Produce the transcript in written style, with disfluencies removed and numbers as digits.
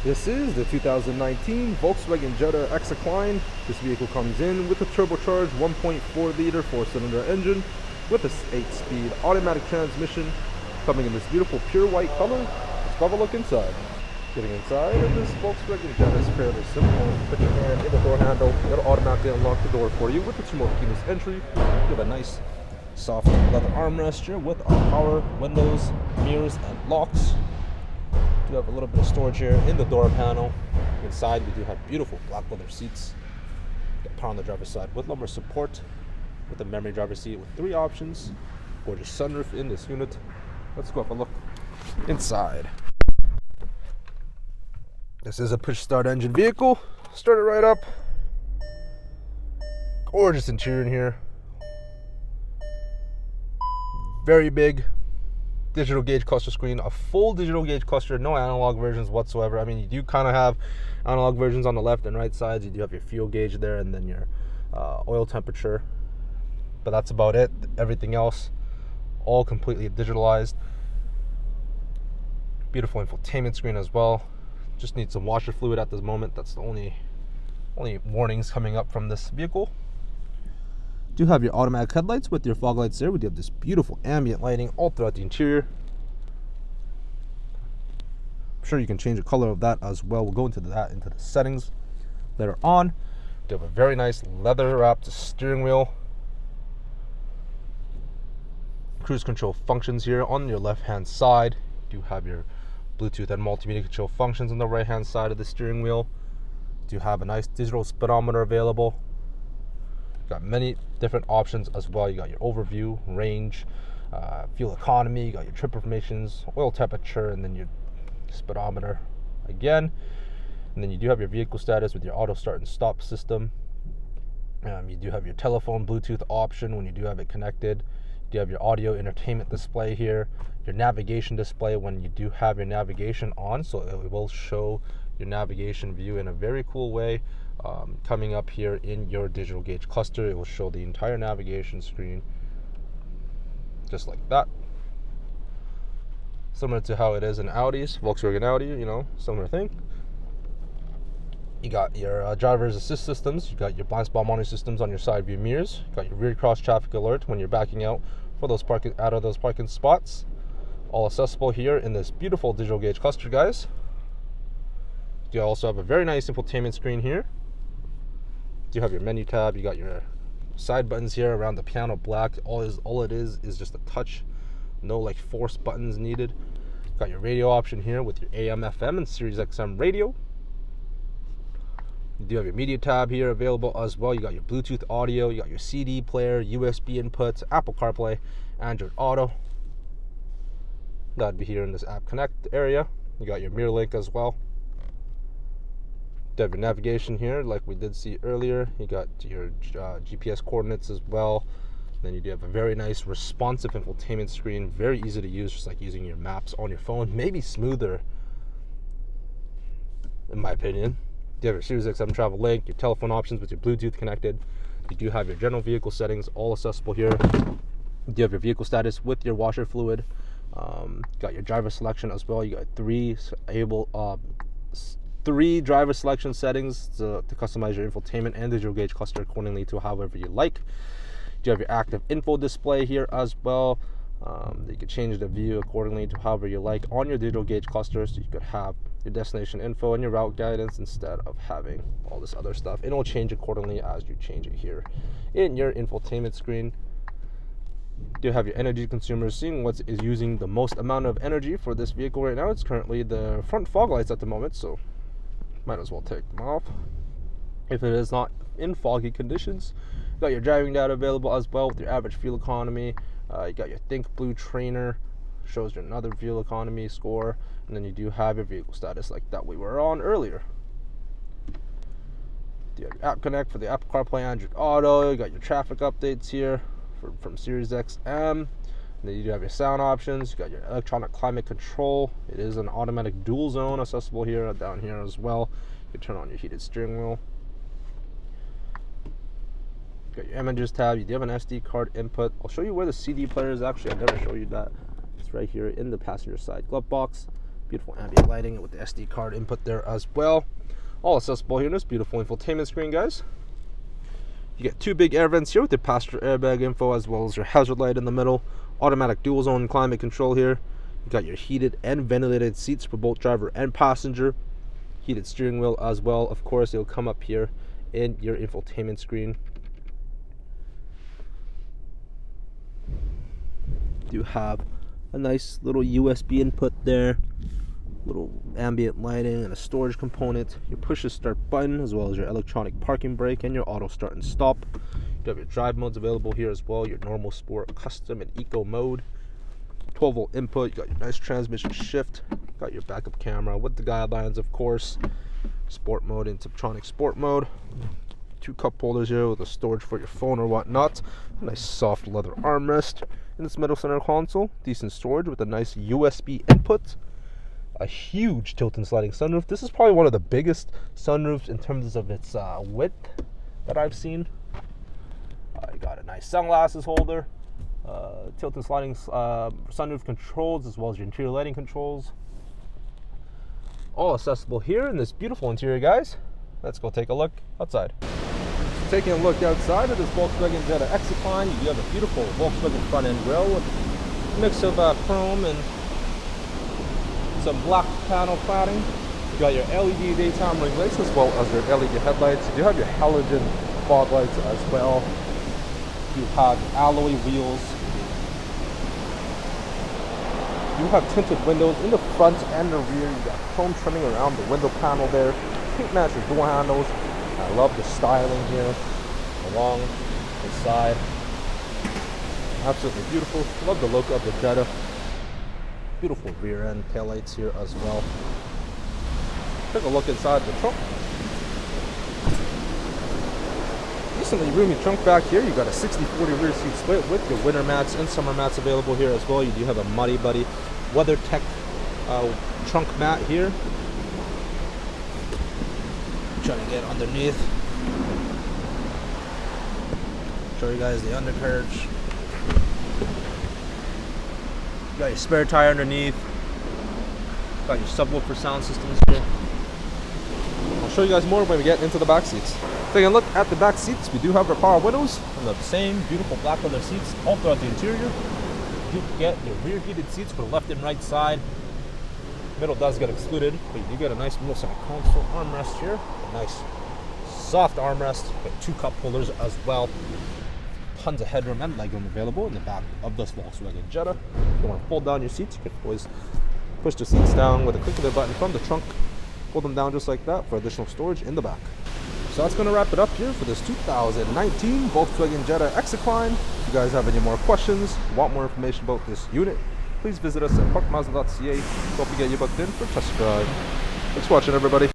This is the 2019 Volkswagen Jetta Execline. This vehicle comes in with a turbocharged 1.4 liter 4-cylinder engine with a 8-speed automatic transmission, coming in this beautiful pure white color. Let's have a look inside. Getting inside of this Volkswagen Jetta is fairly simple. Put your hand in the door handle, it'll automatically unlock the door for you with its remote keyless entry. You have a nice soft leather armrest here with our power windows, mirrors, and locks. We have a little bit of storage here in the door panel. Inside we do have beautiful black leather seats. Got power on the driver's side with lumbar support, with a memory driver's seat with 3 options. Gorgeous sunroof in this unit. Let's go have a look inside. This is a push start engine vehicle. Start it right up. Gorgeous interior in here. Very big. Digital gauge cluster screen, a full digital gauge cluster, no analog versions whatsoever. I mean, you do kind of have analog versions on the left and right sides. You do have your fuel gauge there and then your oil temperature, but that's about it. Everything else all completely digitalized. Beautiful infotainment screen as well. Just need some washer fluid at this moment. That's the only warnings coming up from this vehicle. Do have your automatic headlights with your fog lights there. We do have this beautiful ambient lighting all throughout the interior. I'm sure you can change the color of that as well. We'll go into the settings later on. We do have a very nice leather wrapped steering wheel. Cruise control functions here on your left hand side. You do have your Bluetooth and multimedia control functions on the right hand side of the steering wheel. You do have a nice digital speedometer available. Got many different options as well. You got your overview, range, fuel economy, you got your trip informations, oil temperature, and then your speedometer again. And then you do have your vehicle status with your auto start and stop system. You do have your telephone Bluetooth option when you do have it connected. You do have your audio entertainment display here, your navigation display when you do have your navigation on, so it will show your navigation view in a very cool way. Coming up here in your digital gauge cluster, it will show the entire navigation screen just like that, similar to how it is in Audis, Volkswagen Audi, you know, similar thing. You got your driver's assist systems, you got your blind spot monitoring systems on your side view mirrors, you got your rear cross traffic alert when you're backing out for those out of those parking spots, all accessible here in this beautiful digital gauge cluster, guys. You also have a very nice infotainment screen here. You have your menu tab, you got your side buttons here around the piano black. All it is just a touch, no like force buttons needed. Got your radio option here with your AM, FM, and Sirius XM radio. You do have your media tab here available as well. You got your Bluetooth audio, you got your CD player, USB inputs, Apple CarPlay, Android Auto. That'd be here in this App Connect area. You got your mirror link as well. You have your navigation here like we did see earlier. You got your GPS coordinates as well. Then you do have a very nice responsive infotainment screen, very easy to use, just like using your maps on your phone, maybe smoother in my opinion. You have your Sirius XM travel link, your telephone options with your Bluetooth connected. You do have your general vehicle settings all accessible here. You do have your vehicle status with your washer fluid. Got your driver selection as well. You got 3 driver selection settings to customize your infotainment and digital gauge cluster accordingly to however you like. You have your active info display here as well. You can change the view accordingly to however you like on your digital gauge cluster, so you could have your destination info and your route guidance instead of having all this other stuff. It will change accordingly as you change it here in your infotainment screen. You have your energy consumers, seeing what is using the most amount of energy for this vehicle right now. It's currently the front fog lights at the moment, so might as well take them off if it is not in foggy conditions. You got your driving data available as well with your average fuel economy. You got your Think Blue trainer, shows you another fuel economy score, and then you do have your vehicle status like that we were on earlier. You have your App Connect for the Apple CarPlay, Android Auto. You got your traffic updates here from Sirius XM. And then you do have your sound options. You got your electronic climate control. It is an automatic dual zone accessible here, down here as well. You can turn on your heated steering wheel. You got your images tab. You do have an SD card input. I'll show you where the CD player is. Actually, I never show you that. It's right here in the passenger side glove box. Beautiful ambient lighting with the SD card input there as well. All accessible here in this beautiful infotainment screen, guys. You get 2 big air vents here with your passenger airbag info, as well as your hazard light in the middle. Automatic dual zone climate control here. You got your heated and ventilated seats for both driver and passenger. Heated steering wheel as well. Of course, it'll come up here in your infotainment screen. You have a nice little USB input there. Little ambient lighting and a storage component, your push to start button, as well as your electronic parking brake and your auto start and stop. You have your drive modes available here as well, your normal, sport, custom, and eco mode. 12-volt input, you got your nice transmission shift, got your backup camera with the guidelines, of course. Sport mode into Tiptronic sport mode. 2 cup holders here with a storage for your phone or whatnot. A nice soft leather armrest in this middle center console. Decent storage with a nice USB input. A huge tilt and sliding sunroof. This is probably one of the biggest sunroofs in terms of its width that I've seen. You got a nice sunglasses holder, tilt and sliding sunroof controls, as well as your interior lighting controls. All accessible here in this beautiful interior, guys. Let's go take a look outside. Taking a look outside of this Volkswagen Jetta Execline, you have a beautiful Volkswagen front end grille with a mix of chrome and some black panel cladding. You got your LED daytime running lights, as well as your LED headlights. You do have your halogen fog lights as well. You have alloy wheels. You have tinted windows in the front and the rear. You got chrome trimming around the window panel there. Pink match your door handles. I love the styling here along the side. Absolutely beautiful. Love the look of the Jetta. Beautiful rear end taillights here as well. Take a look inside the trunk. Decently roomy trunk back here. You got a 60-40 rear seat split with your winter mats and summer mats available here as well. You do have a Muddy Buddy WeatherTech trunk mat here. Trying to get underneath. Show you guys the undercarriage. You got your spare tire underneath. Got your subwoofer sound systems here. I'll show you guys more when we get into the back seats. Taking a look at the back seats, we do have our power windows and the same beautiful black leather seats all throughout the interior. You do get your rear heated seats for the left and right side. Middle does get excluded, but you do get a nice middle center console armrest here. A nice soft armrest with 2 cup holders as well. Tons of headroom and legroom available in the back of this Volkswagen Jetta. If you want to fold down your seats, you can always push the seats down with a click of the button from the trunk. Fold them down just like that for additional storage in the back. So that's going to wrap it up here for this 2019 Volkswagen Jetta Execline. If you guys have any more questions, want more information about this unit, please visit us at parkmazda.ca. Don't forget you booked in for test drive. Thanks for watching, everybody.